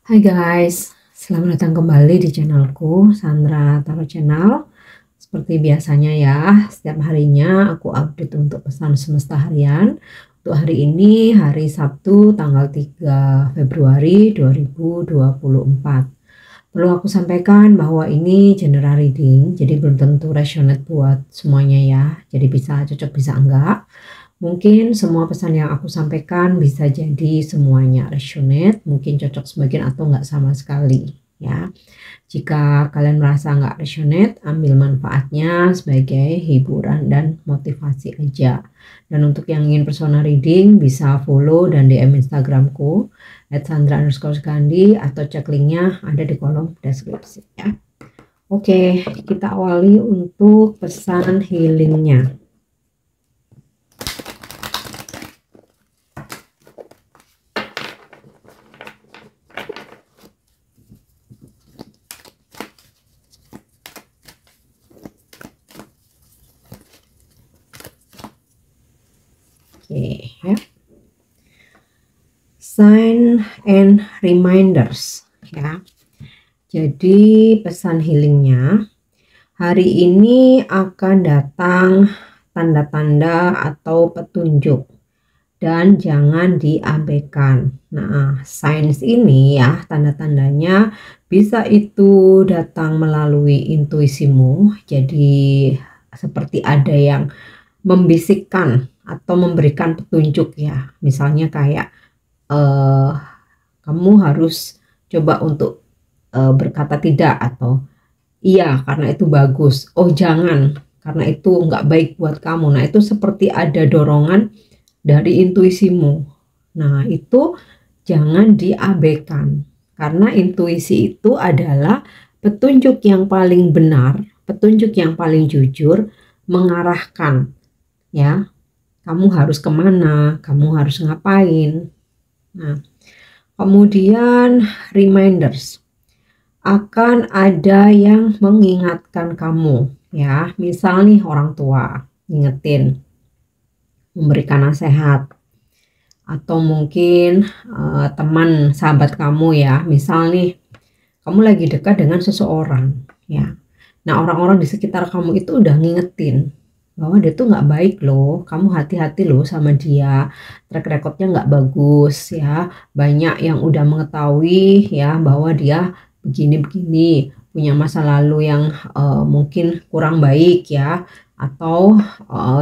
Hai guys, selamat datang kembali di channelku Sandra Tarot Channel. Seperti biasanya ya, setiap harinya aku update untuk pesan semesta harian. Untuk hari ini, hari Sabtu tanggal 3 Februari 2024. Perlu aku sampaikan bahwa ini general reading, jadi belum tentu resonate buat semuanya ya. Jadi bisa cocok, bisa enggak. Mungkin semua pesan yang aku sampaikan bisa jadi semuanya resonate, mungkin cocok sebagian atau enggak sama sekali ya. Jika kalian merasa enggak resonate, ambil manfaatnya sebagai hiburan dan motivasi aja. Dan untuk yang ingin personal reading bisa follow dan DM Instagramku @sandra_gandhi atau cek linknya ada di kolom deskripsi ya. Oke, kita awali untuk pesan healingnya. Oke, ya. Sign and reminders ya. Jadi pesan healingnya hari ini akan datang tanda-tanda atau petunjuk dan jangan diabaikan. Nah, signs ini ya, tanda-tandanya bisa itu datang melalui intuisimu. Jadi seperti ada yang membisikkan atau memberikan petunjuk ya. Misalnya kayak kamu harus coba untuk berkata tidak, atau iya karena itu bagus, oh jangan karena itu nggak baik buat kamu. Nah itu seperti ada dorongan dari intuisimu. Nah itu jangan diabaikan, karena intuisi itu adalah petunjuk yang paling benar, petunjuk yang paling jujur, mengarahkan ya, kamu harus kemana, kamu harus ngapain. Nah kemudian reminders, akan ada yang mengingatkan kamu ya, misal nih orang tua ngingetin, memberikan nasihat, atau mungkin teman sahabat kamu ya, misal nih kamu lagi dekat dengan seseorang ya. Nah orang-orang di sekitar kamu itu udah ngingetin bahwa dia tuh nggak baik loh, kamu hati-hati loh sama dia, track recordnya nggak bagus ya, banyak yang udah mengetahui ya bahwa dia begini-begini, punya masa lalu yang mungkin kurang baik ya, atau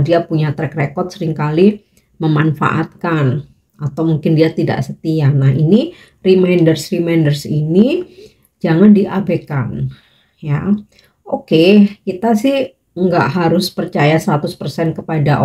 dia punya track record seringkali memanfaatkan, atau mungkin dia tidak setia. Nah ini reminders ini jangan diabaikan ya. Oke, kita sih nggak harus percaya 100% kepada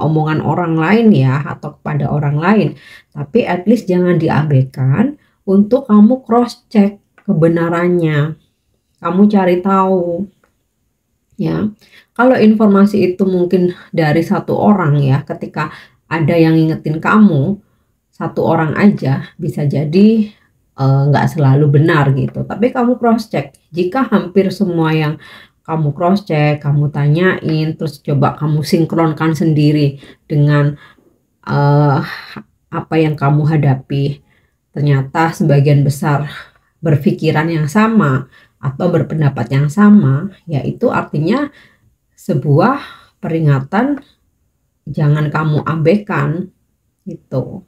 omongan orang lain ya, atau kepada orang lain, tapi at least jangan diabaikan untuk kamu cross check kebenarannya, kamu cari tahu ya. Kalau informasi itu mungkin dari satu orang ya, ketika ada yang ngingetin kamu satu orang aja, bisa jadi nggak selalu benar gitu, tapi kamu cross check. Jika hampir semua yang kamu cross check, kamu tanyain, terus coba kamu sinkronkan sendiri dengan apa yang kamu hadapi, ternyata sebagian besar berpikiran yang sama atau berpendapat yang sama, yaitu artinya sebuah peringatan, jangan kamu abaikan gitu.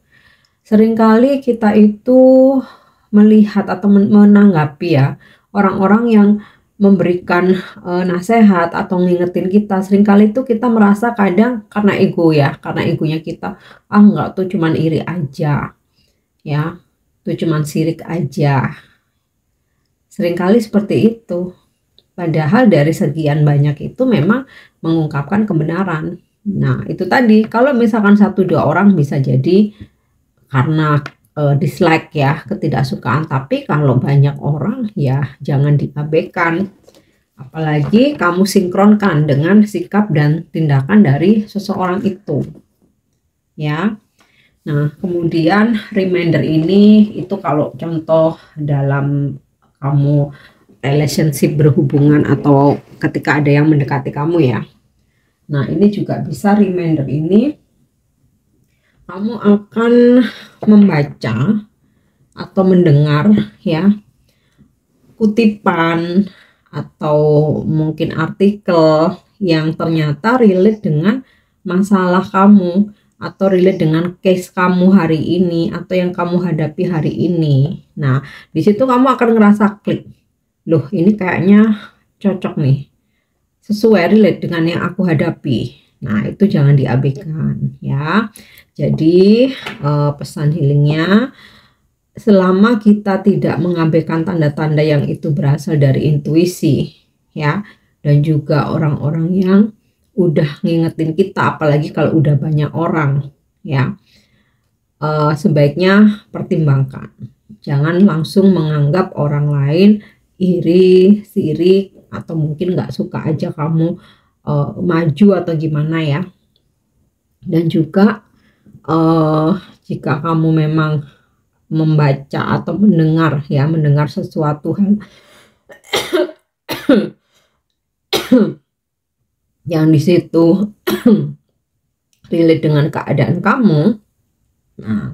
Seringkali kita itu melihat atau menanggapi ya orang-orang yang memberikan nasihat atau ngingetin kita, seringkali itu kita merasa kadang karena ego ya, karena egonya kita, enggak tuh cuman iri aja ya, tuh cuman sirik aja, seringkali seperti itu. Padahal dari sekian banyak itu memang mengungkapkan kebenaran. Nah itu tadi, kalau misalkan 1-2 orang bisa jadi karena dislike ya, ketidaksukaan, tapi kalau banyak orang ya jangan diabaikan, apalagi kamu sinkronkan dengan sikap dan tindakan dari seseorang itu ya. Nah kemudian reminder ini itu kalau contoh dalam kamu relationship, berhubungan, atau ketika ada yang mendekati kamu ya. Nah ini juga bisa reminder ini, kamu akan membaca atau mendengar ya kutipan atau mungkin artikel yang ternyata relate dengan masalah kamu atau relate dengan case kamu hari ini atau yang kamu hadapi hari ini. Nah, di situ kamu akan ngerasa klik. Loh, ini kayaknya cocok nih. Sesuai relate dengan yang aku hadapi. Nah, itu jangan diabaikan ya. Jadi, pesan healingnya, selama kita tidak mengabaikan tanda-tanda yang itu berasal dari intuisi ya, dan juga orang-orang yang udah ngingetin kita, apalagi kalau udah banyak orang ya, sebaiknya pertimbangkan. Jangan langsung menganggap orang lain iri, sirik, atau mungkin nggak suka aja kamu maju atau gimana ya. Dan juga jika kamu memang membaca atau mendengar ya, mendengar sesuatu hal yang di situ relate dengan keadaan kamu, nah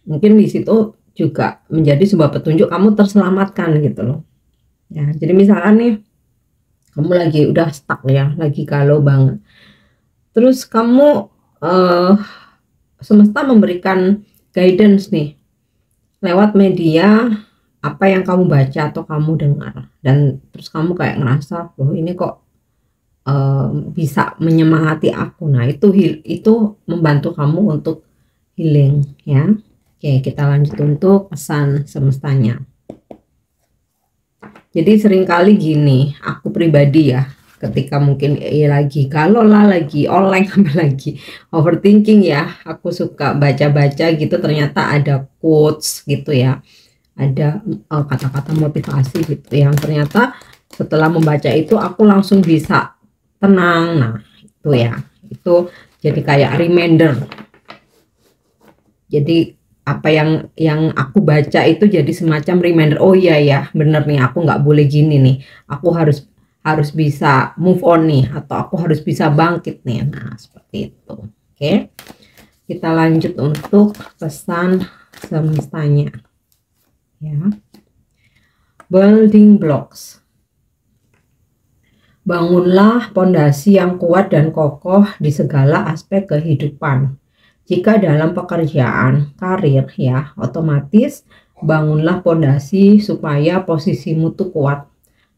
mungkin di situ juga menjadi sebuah petunjuk kamu terselamatkan gitu loh ya. Jadi misalkan nih kamu lagi udah stuck ya, lagi galau banget, terus kamu semesta memberikan guidance nih lewat media apa yang kamu baca atau kamu dengar, dan terus kamu kayak ngerasa loh ini kok bisa menyemangati aku. Nah, itu membantu kamu untuk healing ya. Oke, kita lanjut untuk pesan semestanya. Jadi seringkali gini, aku pribadi ya, ketika mungkin lagi galau lah, lagi oleng, lagi overthinking ya, aku suka baca-baca gitu, ternyata ada quotes gitu ya, ada kata-kata motivasi gitu yang ternyata setelah membaca itu aku langsung bisa tenang. Nah, itu ya, itu jadi kayak reminder. Jadi apa yang aku baca itu jadi semacam reminder, oh iya ya bener nih, aku nggak boleh gini nih, aku harus bisa move on nih, atau aku harus bisa bangkit nih. Nah, seperti itu. Oke, kita lanjut untuk pesan semestanya ya. Building blocks. Bangunlah pondasi yang kuat dan kokoh di segala aspek kehidupan. Jika dalam pekerjaan, karir ya, otomatis bangunlah pondasi supaya posisimu tuh kuat,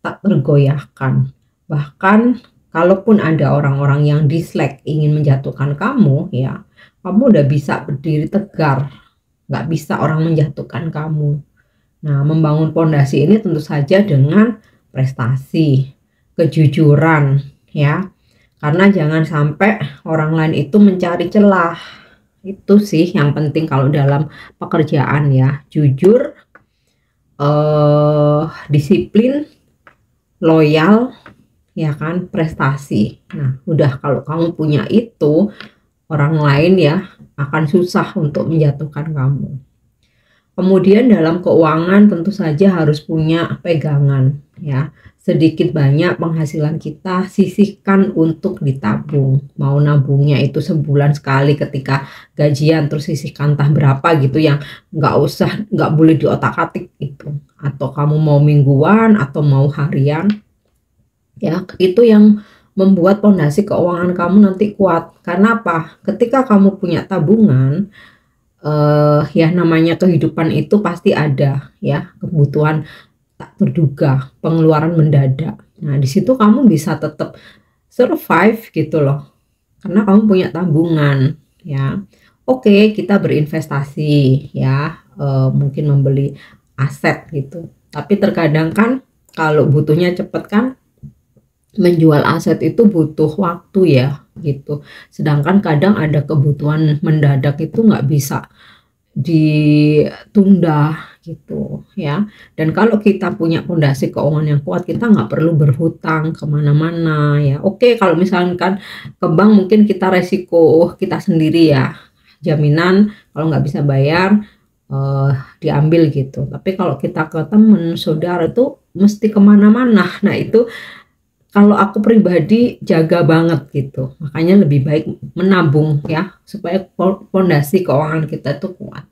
tak tergoyahkan. Bahkan kalaupun ada orang-orang yang dislike, ingin menjatuhkan kamu ya, kamu udah bisa berdiri tegar, nggak bisa orang menjatuhkan kamu. Nah, membangun pondasi ini tentu saja dengan prestasi, kejujuran ya, karena jangan sampai orang lain itu mencari celah. Itu sih yang penting kalau dalam pekerjaan ya, jujur, disiplin, loyal ya kan, prestasi. Nah, udah kalau kamu punya itu, orang lain ya akan susah untuk menjatuhkan kamu. Kemudian dalam keuangan tentu saja harus punya pegangan ya. Sedikit banyak penghasilan kita sisihkan untuk ditabung. Mau nabungnya itu sebulan sekali ketika gajian, terus sisihkan entah berapa gitu, yang nggak boleh diotak-atik itu. Atau kamu mau mingguan atau mau harian ya, itu yang membuat pondasi keuangan kamu nanti kuat. Karena apa? Ketika kamu punya tabungan, ya namanya kehidupan itu pasti ada ya, kebutuhan tak terduga, pengeluaran mendadak. Nah, di situ kamu bisa tetap survive gitu loh, karena kamu punya tabungan ya. Oke, kita berinvestasi ya, mungkin membeli aset gitu. Tapi terkadang kan kalau butuhnya cepet kan, menjual aset itu butuh waktu ya gitu. Sedangkan kadang ada kebutuhan mendadak itu nggak bisa ditunda gitu ya. Dan kalau kita punya fondasi keuangan yang kuat, kita nggak perlu berhutang kemana-mana ya. Oke, kalau misalkan ke bank mungkin kita resiko kita sendiri ya, jaminan kalau nggak bisa bayar diambil gitu. Tapi kalau kita ke temen saudara itu mesti kemana-mana. Nah, itu kalau aku pribadi jaga banget gitu. Makanya lebih baik menabung ya, supaya fondasi keuangan kita itu kuat.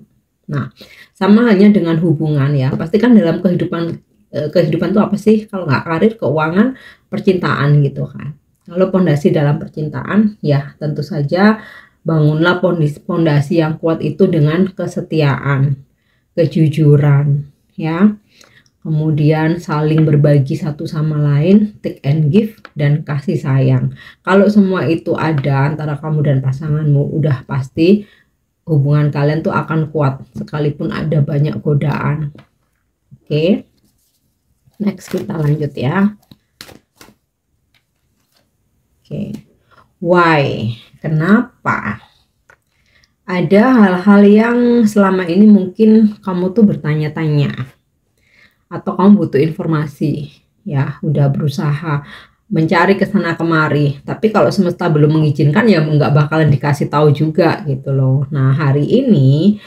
Nah, sama halnya dengan hubungan ya. Pasti kan dalam kehidupan tuh apa sih kalau nggak karir, keuangan, percintaan gitu kan. Kalau pondasi dalam percintaan ya tentu saja bangunlah pondasi yang kuat itu dengan kesetiaan, kejujuran ya. Kemudian saling berbagi satu sama lain, take and give, dan kasih sayang. Kalau semua itu ada antara kamu dan pasanganmu, udah pasti hubungan kalian tuh akan kuat sekalipun ada banyak godaan. Oke, next kita lanjut ya. Oke, why? Kenapa? Ada hal-hal yang selama ini mungkin kamu tuh bertanya-tanya, atau kamu butuh informasi ya, udah berusaha mencari ke sana kemari, tapi kalau semesta belum mengizinkan ya nggak bakalan dikasih tahu juga gitu loh. Nah hari ini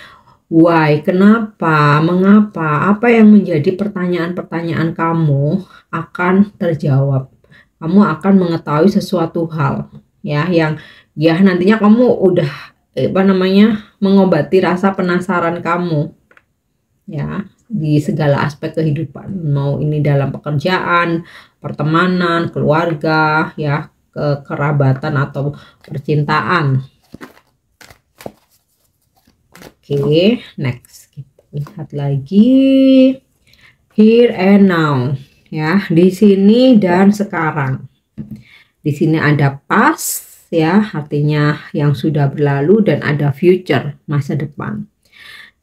why, kenapa, mengapa, apa yang menjadi pertanyaan-pertanyaan kamu akan terjawab. Kamu akan mengetahui sesuatu hal ya yang ya nantinya kamu udah mengobati rasa penasaran kamu ya di segala aspek kehidupan, mau ini dalam pekerjaan, pertemanan, keluarga ya, kekerabatan atau percintaan. Oke, next kita lihat lagi here and now ya, di sini dan sekarang. Di sini ada past ya, artinya yang sudah berlalu, dan ada future, masa depan.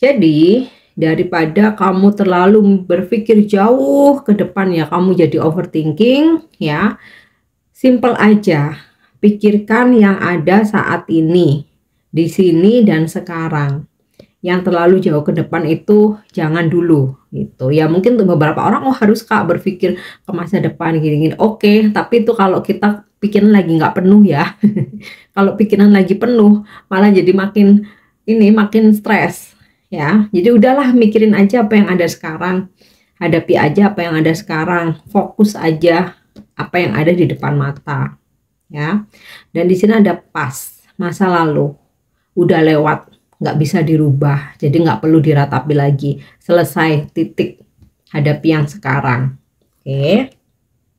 Jadi daripada kamu terlalu berpikir jauh ke depan ya, kamu jadi overthinking ya, simple aja, pikirkan yang ada saat ini, di sini dan sekarang. Yang terlalu jauh ke depan itu jangan dulu gitu ya. Mungkin untuk beberapa orang, oh harus Kak berpikir ke masa depan gini-gini. Oke, tapi itu kalau kita pikiran lagi nggak penuh ya. Kalau pikiran lagi penuh malah jadi makin stres ya. Jadi udahlah, mikirin aja apa yang ada sekarang, hadapi aja apa yang ada sekarang, fokus aja apa yang ada di depan mata ya. Dan di sini ada past, masa lalu udah lewat, nggak bisa dirubah, jadi nggak perlu diratapi lagi, selesai, titik. Hadapi yang sekarang. Oke,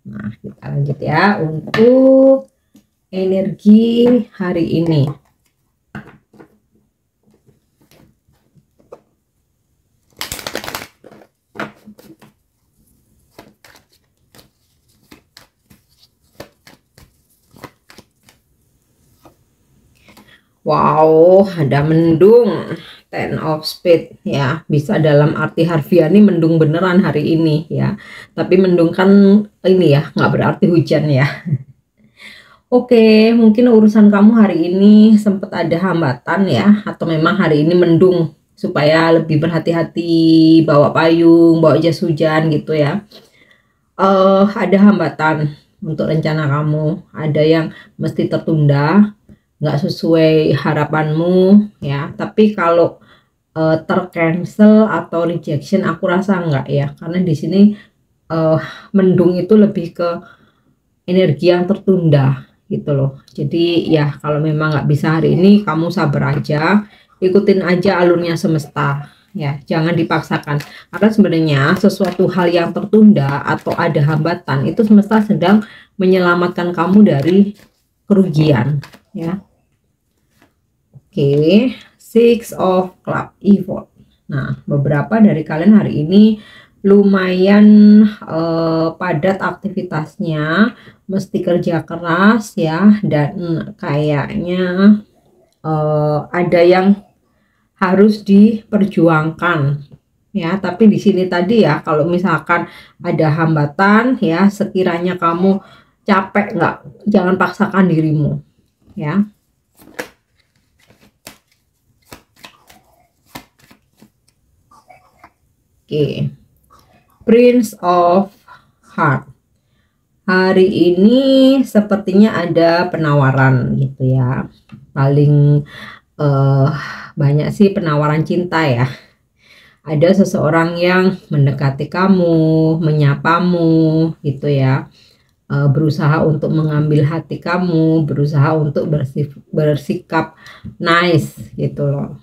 nah kita lanjut ya untuk energi hari ini. Wow, ada mendung, Ten of Spades ya, bisa dalam arti harfiah nih mendung beneran hari ini ya. Tapi mendung kan ini ya, nggak berarti hujan ya. Oke, mungkin urusan kamu hari ini sempat ada hambatan ya, atau memang hari ini mendung, supaya lebih berhati-hati, bawa payung, bawa jas hujan gitu ya. Ada hambatan untuk rencana kamu, ada yang mesti tertunda, nggak sesuai harapanmu ya. Tapi kalau tercancel atau rejection, aku rasa enggak ya, karena di sini mendung itu lebih ke energi yang tertunda gitu loh. Jadi ya kalau memang nggak bisa hari ini, kamu sabar aja, ikutin aja alurnya semesta ya, jangan dipaksakan. Karena sebenarnya sesuatu hal yang tertunda atau ada hambatan itu semesta sedang menyelamatkan kamu dari kerugian ya. Oke, Six of Cups effort. Nah, beberapa dari kalian hari ini lumayan padat aktivitasnya, mesti kerja keras ya, dan kayaknya ada yang harus diperjuangkan ya. Tapi di sini tadi ya, kalau misalkan ada hambatan ya, sekiranya kamu capek nggak, jangan paksakan dirimu ya. Oke, Prince of Heart. Hari ini sepertinya ada penawaran gitu ya. Paling banyak sih penawaran cinta ya. Ada seseorang yang mendekati kamu, menyapamu gitu ya. Berusaha untuk mengambil hati kamu, berusaha untuk bersikap nice gitu loh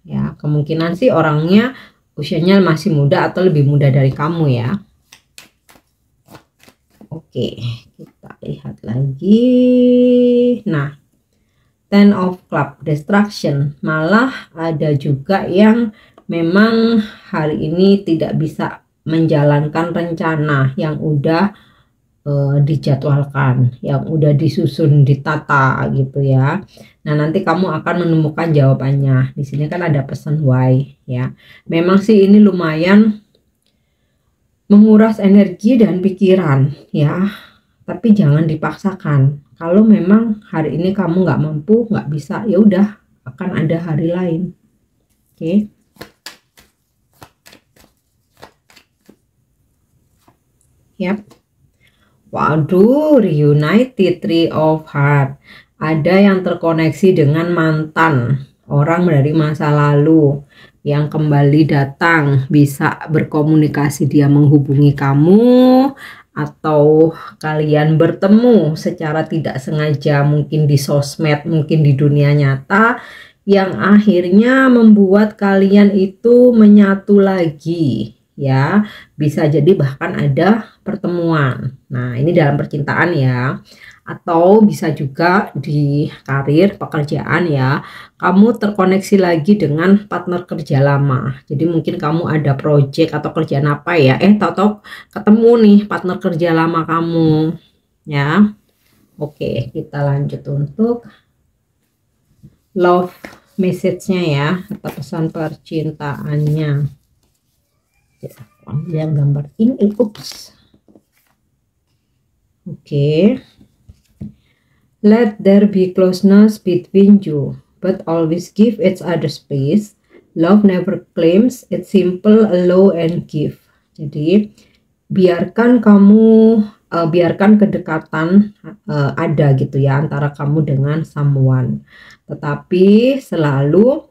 Ya, kemungkinan sih orangnya usianya masih muda atau lebih muda dari kamu ya. Oke, kita lihat lagi. Nah, Ten of Club, Distraction. Malah ada juga yang memang hari ini tidak bisa menjalankan rencana yang udah dijadwalkan, yang udah disusun, ditata gitu ya. Nah, nanti kamu akan menemukan jawabannya. Di sini kan ada pesan why ya. Memang sih ini lumayan menguras energi dan pikiran ya, tapi jangan dipaksakan. Kalau memang hari ini kamu nggak mampu, nggak bisa, ya udah, akan ada hari lain. Oke. Yap. Waduh, reunited, Three of Heart. Ada yang terkoneksi dengan mantan, orang dari masa lalu yang kembali datang, bisa berkomunikasi, dia menghubungi kamu atau kalian bertemu secara tidak sengaja, mungkin di sosmed, mungkin di dunia nyata, yang akhirnya membuat kalian itu menyatu lagi ya. Bisa jadi bahkan ada pertemuan. Nah, ini dalam percintaan ya. Atau bisa juga di karir, pekerjaan ya. Kamu terkoneksi lagi dengan partner kerja lama. Jadi mungkin kamu ada project atau kerjaan apa ya. Tahu-tahu ketemu nih partner kerja lama kamu. Ya. Oke, kita lanjut untuk love message-nya ya. Atau pesan percintaannya. Ambil yang gambar ini. Ups. Oke. Let there be closeness between you, but always give each other space. Love never claims, it's simple, allow and give. Jadi biarkan biarkan kedekatan ada gitu ya antara kamu dengan someone, tetapi selalu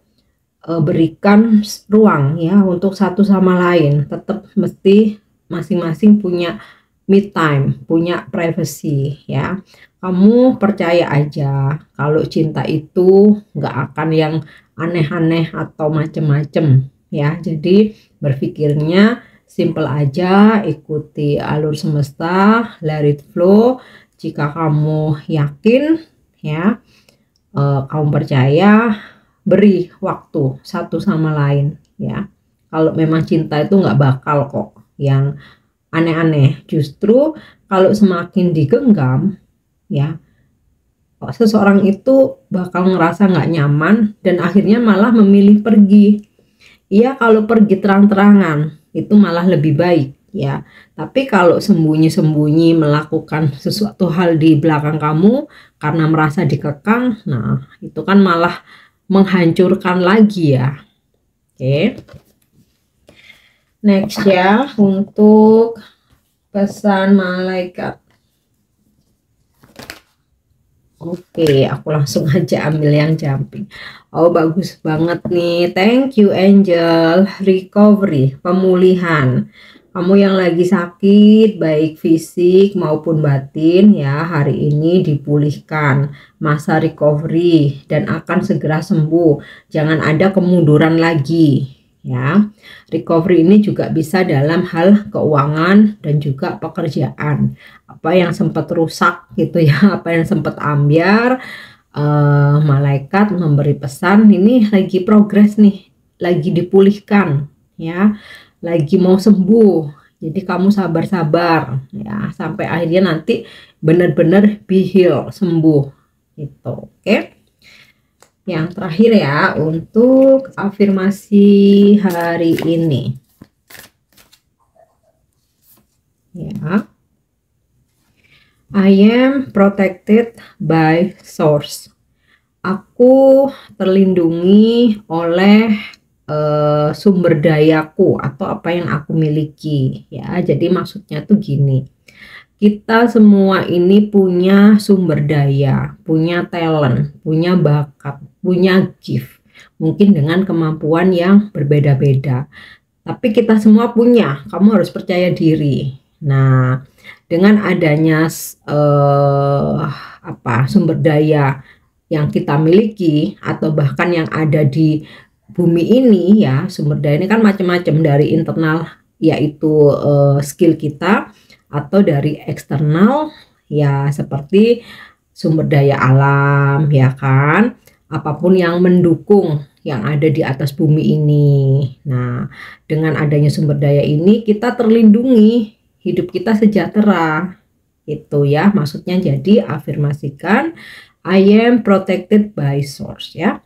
berikan ruang ya untuk satu sama lain. Tetap mesti masing-masing punya me time, punya privacy ya. Kamu percaya aja kalau cinta itu nggak akan yang aneh-aneh atau macem-macem ya. Jadi berpikirnya simple aja, ikuti alur semesta, let it flow. Jika kamu yakin ya, kamu percaya, beri waktu satu sama lain ya. Kalau memang cinta itu nggak bakal kok yang aneh-aneh. Justru kalau semakin digenggam ya, seseorang itu bakal ngerasa nggak nyaman dan akhirnya malah memilih pergi. Iya, kalau pergi terang-terangan itu malah lebih baik ya. Tapi kalau sembunyi-sembunyi melakukan sesuatu hal di belakang kamu karena merasa dikekang, nah itu kan malah menghancurkan lagi ya. Oke. Next ya, untuk pesan malaikat. Oke, aku langsung aja ambil yang jumping. Oh, bagus banget nih. Thank you Angel. Recovery, pemulihan. Kamu yang lagi sakit, baik fisik maupun batin ya, hari ini dipulihkan. Masa recovery dan akan segera sembuh. Jangan ada kemunduran lagi ya. Recovery ini juga bisa dalam hal keuangan dan juga pekerjaan. Apa yang sempat rusak gitu ya, apa yang sempat ambiar, malaikat memberi pesan ini lagi progres nih, lagi dipulihkan ya, lagi mau sembuh. Jadi kamu sabar-sabar ya sampai akhirnya nanti benar-benar be heal, sembuh gitu. Oke. Yang terakhir ya untuk afirmasi hari ini. Ya. I am protected by source. Aku terlindungi oleh sumber dayaku atau apa yang aku miliki ya. Jadi maksudnya tuh gini, kita semua ini punya sumber daya, punya talent, punya bakat, punya gift, mungkin dengan kemampuan yang berbeda-beda, tapi kita semua punya. Kamu harus percaya diri. Nah, dengan adanya sumber daya yang kita miliki atau bahkan yang ada di bumi ini ya, sumber daya ini kan macam-macam, dari internal yaitu skill kita, atau dari eksternal ya seperti sumber daya alam ya kan, apapun yang mendukung yang ada di atas bumi ini. Nah, dengan adanya sumber daya ini kita terlindungi, hidup kita sejahtera itu ya, maksudnya. Jadi afirmasikan I am protected by source ya.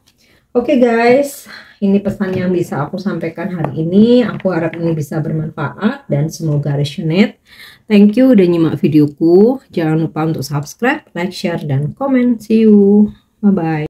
Oke guys, ini pesan yang bisa aku sampaikan hari ini. Aku harap ini bisa bermanfaat dan semoga resonate. Thank you udah nyimak videoku. Jangan lupa untuk subscribe, like, share, dan komen. See you. Bye-bye.